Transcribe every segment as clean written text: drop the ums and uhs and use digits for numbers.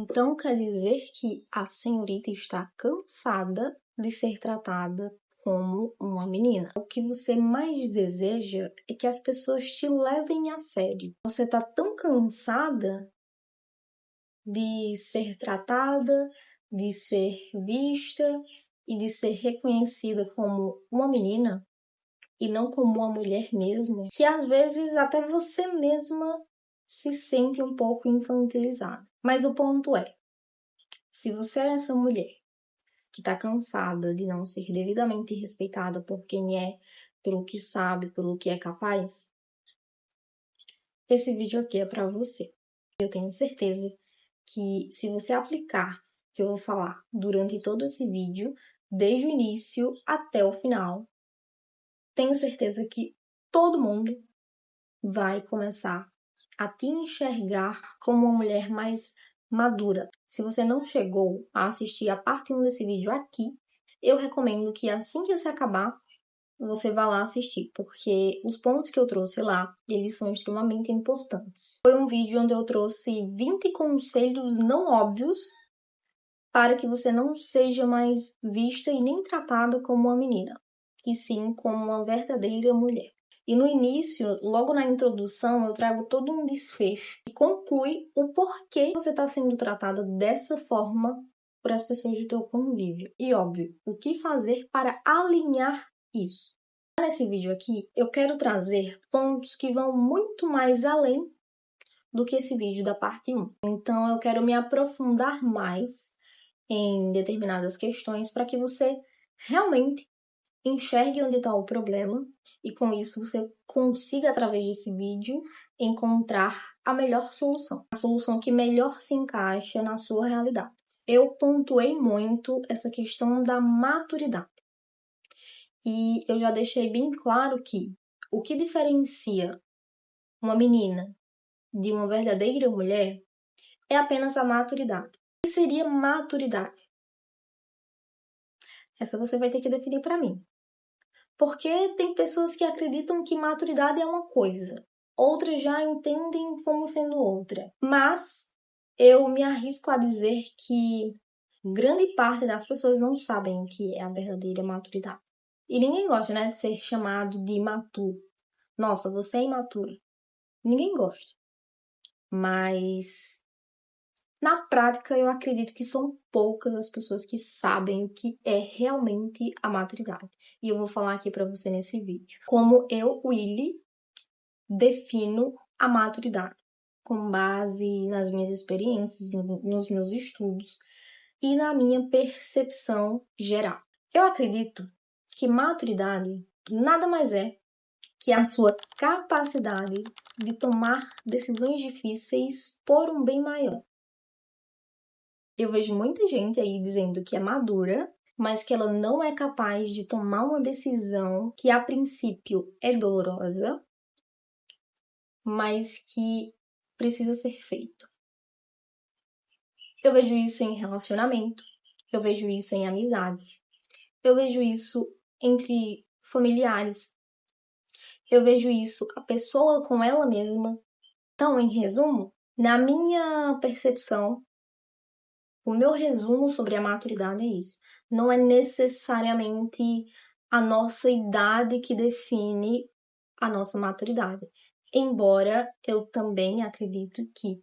Então quer dizer que a senhorita está cansada de ser tratada como uma menina. O que você mais deseja é que as pessoas te levem a sério. Você está tão cansada de ser tratada, de ser vista e de ser reconhecida como uma menina e não como uma mulher mesmo, que às vezes até você mesma se sente um pouco infantilizada. Mas o ponto é, se você é essa mulher que está cansada de não ser devidamente respeitada por quem é, pelo que sabe, pelo que é capaz, esse vídeo aqui é para você. Eu tenho certeza que se você aplicar o que eu vou falar durante todo esse vídeo, desde o início até o final, tenho certeza que todo mundo vai começar a te enxergar como uma mulher mais madura. Se você não chegou a assistir a parte 1 desse vídeo aqui, eu recomendo que assim que esse acabar, você vá lá assistir, porque os pontos que eu trouxe lá, eles são extremamente importantes. Foi um vídeo onde eu trouxe 20 conselhos não óbvios para que você não seja mais vista e nem tratada como uma menina, e sim como uma verdadeira mulher. E no início, logo na introdução, eu trago todo um desfecho que conclui o porquê você está sendo tratada dessa forma por as pessoas do teu convívio. E óbvio, o que fazer para alinhar isso. Nesse vídeo aqui, eu quero trazer pontos que vão muito mais além do que esse vídeo da parte 1. Então, eu quero me aprofundar mais em determinadas questões para que você realmente enxergue onde está o problema e com isso você consiga, através desse vídeo, encontrar a melhor solução. A solução que melhor se encaixa na sua realidade. Eu pontuei muito essa questão da maturidade. E eu já deixei bem claro que o que diferencia uma menina de uma verdadeira mulher é apenas a maturidade. O que seria maturidade? Essa você vai ter que definir para mim. Porque tem pessoas que acreditam que maturidade é uma coisa, outras já entendem como sendo outra. Mas eu me arrisco a dizer que grande parte das pessoas não sabem o que é a verdadeira maturidade. E ninguém gosta, né, de ser chamado de imaturo. Nossa, você é imatura. Ninguém gosta. Mas na prática, eu acredito que são poucas as pessoas que sabem o que é realmente a maturidade. E eu vou falar aqui para você nesse vídeo. Como eu, Willy, defino a maturidade. Com base nas minhas experiências, nos meus estudos e na minha percepção geral. Eu acredito que maturidade nada mais é que a sua capacidade de tomar decisões difíceis por um bem maior. Eu vejo muita gente aí dizendo que é madura, mas que ela não é capaz de tomar uma decisão que a princípio é dolorosa, mas que precisa ser feito. Eu vejo isso em relacionamento, eu vejo isso em amizades, eu vejo isso entre familiares, eu vejo isso a pessoa com ela mesma. Então, em resumo, na minha percepção, o meu resumo sobre a maturidade é isso. Não é necessariamente a nossa idade que define a nossa maturidade. Embora eu também acredito que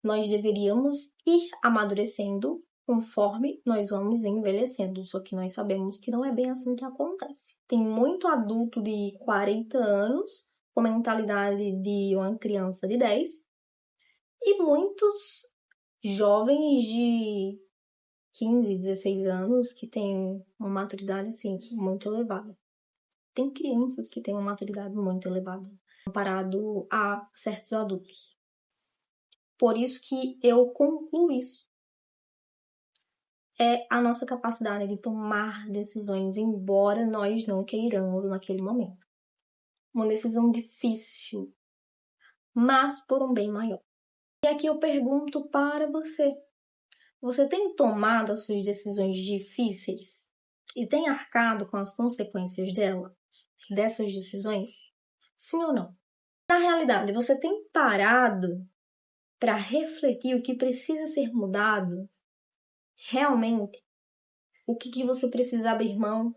nós deveríamos ir amadurecendo conforme nós vamos envelhecendo. Só que nós sabemos que não é bem assim que acontece. Tem muito adulto de 40 anos com mentalidade de uma criança de 10 e muitos jovens de 15, 16 anos que têm uma maturidade, assim, muito elevada. Tem crianças que têm uma maturidade muito elevada, comparado a certos adultos. Por isso que eu concluo isso. É a nossa capacidade de tomar decisões, embora nós não queiramos naquele momento. Uma decisão difícil, mas por um bem maior. E aqui eu pergunto para você. Você tem tomado as suas decisões difíceis e tem arcado com as consequências dessas decisões? Sim ou não? Na realidade, você tem parado para refletir o que precisa ser mudado, realmente, o que você precisa abrir mão,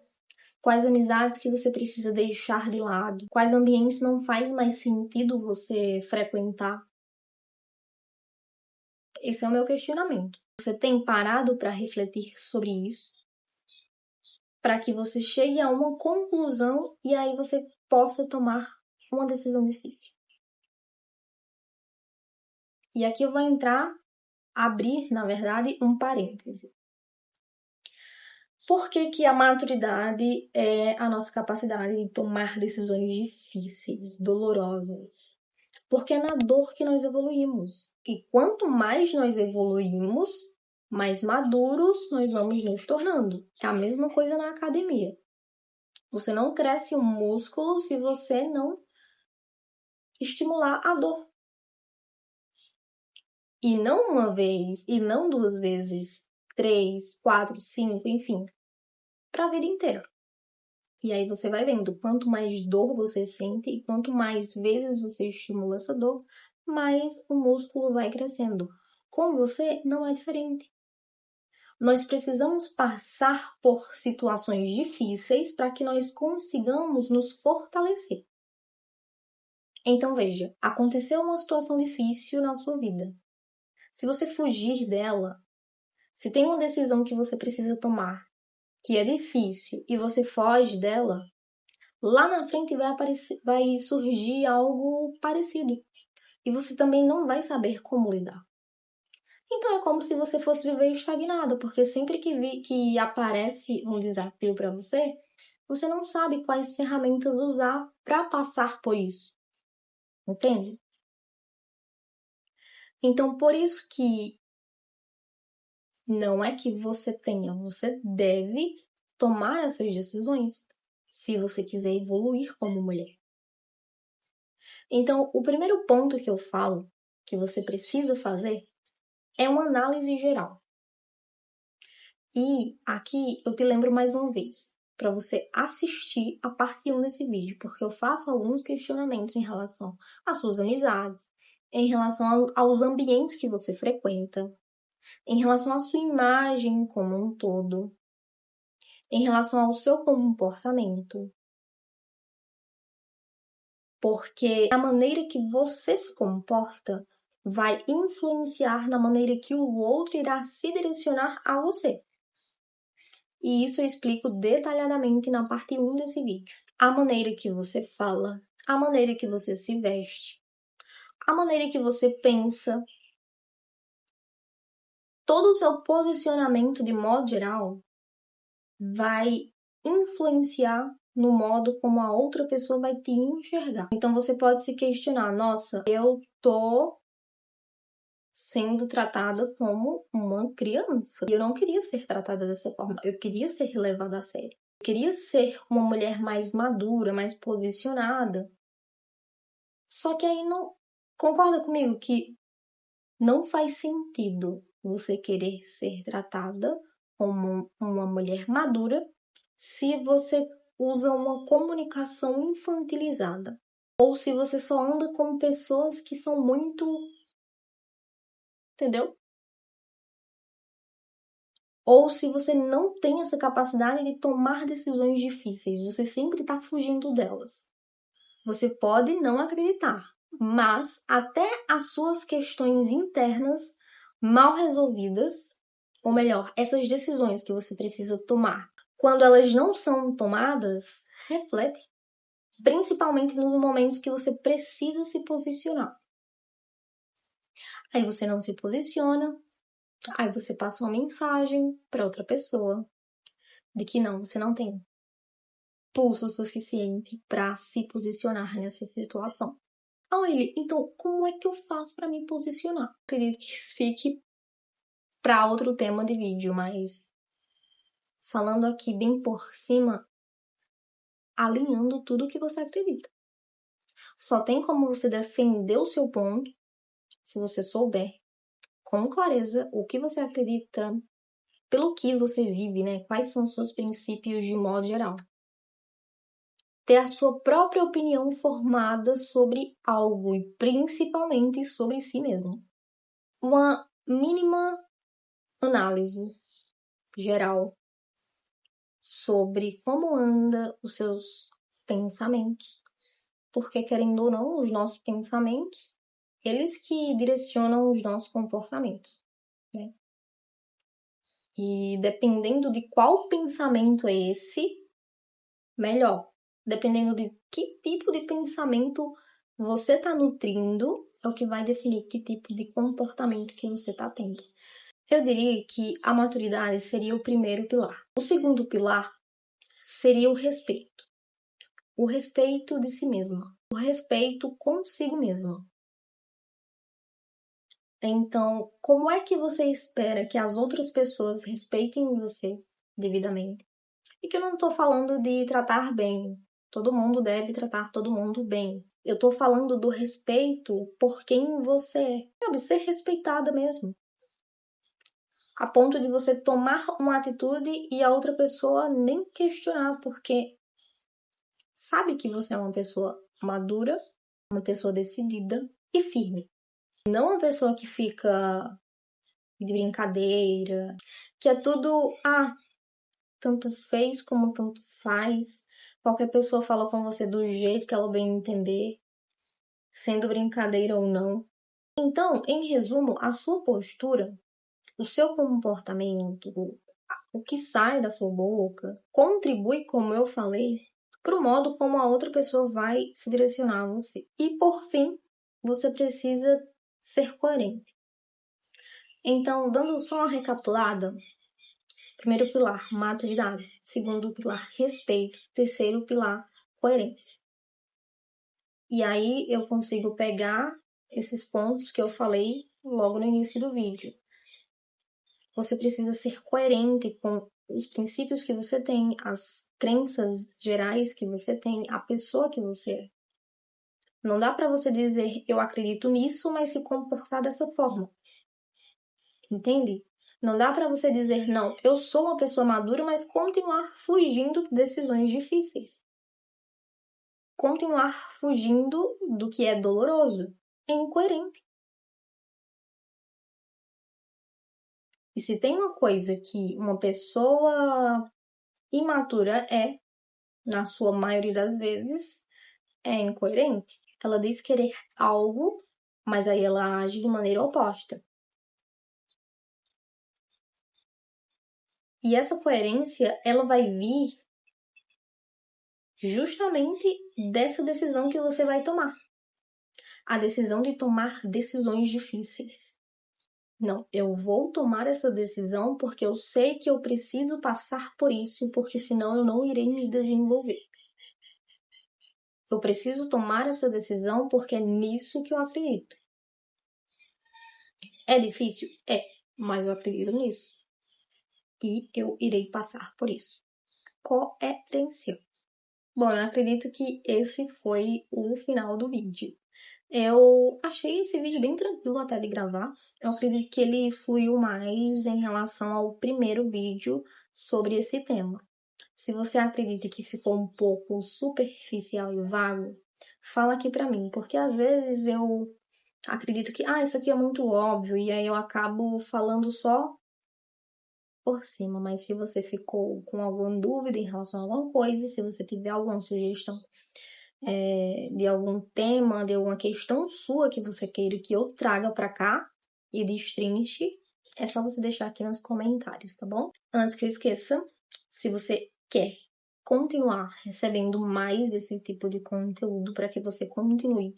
quais amizades que você precisa deixar de lado, quais ambientes não faz mais sentido você frequentar. Esse é o meu questionamento. Você tem parado para refletir sobre isso? Para que você chegue a uma conclusão e aí você possa tomar uma decisão difícil. E aqui eu vou abrir, na verdade, um parêntese. Por que a maturidade é a nossa capacidade de tomar decisões difíceis, dolorosas? Porque é na dor que nós evoluímos. E quanto mais nós evoluímos, mais maduros nós vamos nos tornando. É a mesma coisa na academia. Você não cresce um músculo se você não estimular a dor. E não uma vez, e não 2 vezes, 3, 4, 5, enfim, para a vida inteira. E aí você vai vendo, quanto mais dor você sente e quanto mais vezes você estimula essa dor, mais o músculo vai crescendo. Com você não é diferente. Nós precisamos passar por situações difíceis para que nós consigamos nos fortalecer. Então veja, aconteceu uma situação difícil na sua vida. Se você fugir dela, se tem uma decisão que você precisa tomar, que é difícil, e você foge dela, lá na frente vai surgir algo parecido. E você também não vai saber como lidar. Então é como se você fosse viver estagnado, porque sempre que aparece um desafio para você, você não sabe quais ferramentas usar para passar por isso. Entende? Então, por isso que não é que você deve tomar essas decisões se você quiser evoluir como mulher. Então, o primeiro ponto que eu falo que você precisa fazer é uma análise geral. E aqui eu te lembro mais uma vez, para você assistir a parte 1 desse vídeo, porque eu faço alguns questionamentos em relação às suas amizades, em relação aos ambientes que você frequenta, em relação à sua imagem como um todo, em relação ao seu comportamento. Porque a maneira que você se comporta vai influenciar na maneira que o outro irá se direcionar a você. E isso eu explico detalhadamente na parte 1 desse vídeo. A maneira que você fala, a maneira que você se veste, a maneira que você pensa, todo o seu posicionamento de modo geral vai influenciar no modo como a outra pessoa vai te enxergar. Então você pode se questionar, nossa, eu tô sendo tratada como uma criança. E eu não queria ser tratada dessa forma. Eu queria ser levada a sério. Eu queria ser uma mulher mais madura, mais posicionada. Só que aí não... Concorda comigo que não faz sentido você querer ser tratada como uma mulher madura se você usa uma comunicação infantilizada. Ou se você só anda com pessoas que são muito... Entendeu? Ou se você não tem essa capacidade de tomar decisões difíceis, você sempre está fugindo delas. Você pode não acreditar, mas até as suas questões internas mal resolvidas, ou melhor, essas decisões que você precisa tomar, quando elas não são tomadas, reflete, principalmente nos momentos que você precisa se posicionar. Aí você não se posiciona, aí você passa uma mensagem para outra pessoa de que não, você não tem pulso suficiente para se posicionar nessa situação. Então, como é que eu faço para me posicionar? Acredito que isso fique para outro tema de vídeo, mas falando aqui bem por cima, alinhando tudo o que você acredita. Só tem como você defender o seu ponto se você souber com clareza o que você acredita, pelo que você vive, né? Quais são os seus princípios de modo geral. Ter a sua própria opinião formada sobre algo e principalmente sobre si mesmo. uma mínima análise geral sobre como anda os seus pensamentos, porque querendo ou não, os nossos pensamentos, eles que direcionam os nossos comportamentos, né? E dependendo de qual pensamento é esse, melhor. Dependendo de que tipo de pensamento você está nutrindo, é o que vai definir que tipo de comportamento que você está tendo. Eu diria que a maturidade seria o primeiro pilar. O segundo pilar seria o respeito. O respeito de si mesma. O respeito consigo mesma. Então, como é que você espera que as outras pessoas respeitem você devidamente? E que eu não estou falando de tratar bem. Todo mundo deve tratar todo mundo bem. Eu estou falando do respeito por quem você é. Sabe, ser respeitada mesmo. A ponto de você tomar uma atitude e a outra pessoa nem questionar, porque sabe que você é uma pessoa madura, uma pessoa decidida e firme. Não uma pessoa que fica de brincadeira, que é tudo, tanto fez como tanto faz. Qualquer pessoa fala com você do jeito que ela bem entender, sendo brincadeira ou não. Então, em resumo, a sua postura, o seu comportamento, o que sai da sua boca, contribui, como eu falei, para o modo como a outra pessoa vai se direcionar a você. E, por fim, você precisa ser coerente. Então, dando só uma recapitulada, primeiro pilar, maturidade. Segundo pilar, respeito. Terceiro pilar, coerência. E aí eu consigo pegar esses pontos que eu falei logo no início do vídeo. Você precisa ser coerente com os princípios que você tem, as crenças gerais que você tem, a pessoa que você é. Não dá para você dizer eu acredito nisso, mas se comportar dessa forma. Entende? Não dá para você dizer não, eu sou uma pessoa madura, mas continuar fugindo de decisões difíceis. Continuar fugindo do que é doloroso. É incoerente. E se tem uma coisa que uma pessoa imatura é, na sua maioria das vezes, é incoerente. Ela diz querer algo, mas aí ela age de maneira oposta. E essa coerência, ela vai vir justamente dessa decisão que você vai tomar. A decisão de tomar decisões difíceis. Não, eu vou tomar essa decisão porque eu sei que eu preciso passar por isso, porque senão eu não irei me desenvolver. Eu preciso tomar essa decisão porque é nisso que eu acredito. É difícil? É, mas eu acredito nisso. E eu irei passar por isso. Coerência. Bom, eu acredito que esse foi o final do vídeo. Eu achei esse vídeo bem tranquilo até de gravar. Eu acredito que ele fluiu mais em relação ao primeiro vídeo sobre esse tema. Se você acredita que ficou um pouco superficial e vago, fala aqui pra mim, porque às vezes eu acredito que, isso aqui é muito óbvio, e aí eu acabo falando só por cima, mas se você ficou com alguma dúvida em relação a alguma coisa, se você tiver alguma sugestão de algum tema, de alguma questão sua que você queira que eu traga pra cá e destrinche, é só você deixar aqui nos comentários, tá bom? Antes que eu esqueça, se você quer continuar recebendo mais desse tipo de conteúdo para que você continue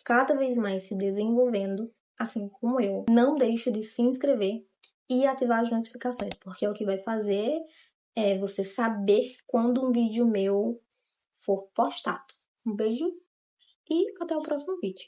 cada vez mais se desenvolvendo, assim como eu, não deixe de se inscrever e ativar as notificações, porque é o que vai fazer você saber quando um vídeo meu for postado. Um beijo e até o próximo vídeo.